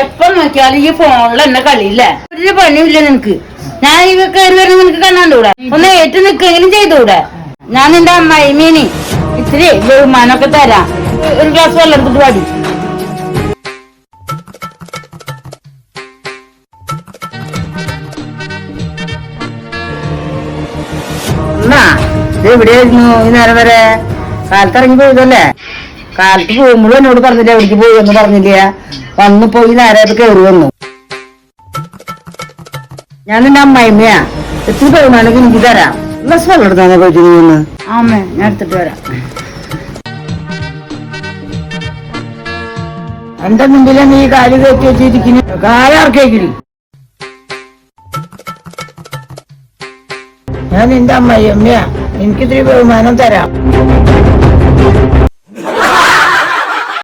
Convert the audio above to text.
എപ്പം നോക്കിയാലും ഈ ഫോണിൽ എന്നെ കളിയില്ലേ? ഒരു പണിയില്ല നിനക്ക്. ഞാൻ ഈ കയറി വരുന്ന നിനക്ക് കണ്ണാണ്ടൂടെ? ഒന്ന് ഏറ്റു നിൽക്കെങ്കിലും ചെയ്തൂടെ? ഞാൻ നിന്റെ അമ്മായി മീനി ഇത്തിരി ബഹുമാനമൊക്കെ തരാം. ഒരു ഗ്ലാസ് വെള്ളം എടുത്തിട്ട് പാടി. എവിടെയായിരുന്നു ഈ നേരം വരെ? കാലത്തിറങ്ങി പോയതല്ലേ? കാലത്ത് പോകുമ്പോഴും എന്നോട് പറഞ്ഞില്ല എവിടേക്ക് പോയി എന്ന് പറഞ്ഞില്ല. വന്നിപ്പോ ഈ നേരത്ത് കയറി വന്നു. ഞാൻ നിന്റെ അമ്മായിമ്മയാ. എത്ര ബഹുമാനൊക്കെ എനിക്ക് തരാം. ബസ് വെള്ളം എടുത്താൽ പറ്റുന്നു. ആമേ, ഞാൻ എടുത്തിട്ട് വരാം. എന്റെ മുമ്പിലെ നീ കാല് കയറ്റി വെച്ചിരിക്കുന്നു. കാലാർക്കെങ്കിലും ഞാൻ നിന്റെ അമ്മായിയമ്മയാ. എനിക്കിത്തിരി ബഹുമാനം തരാം.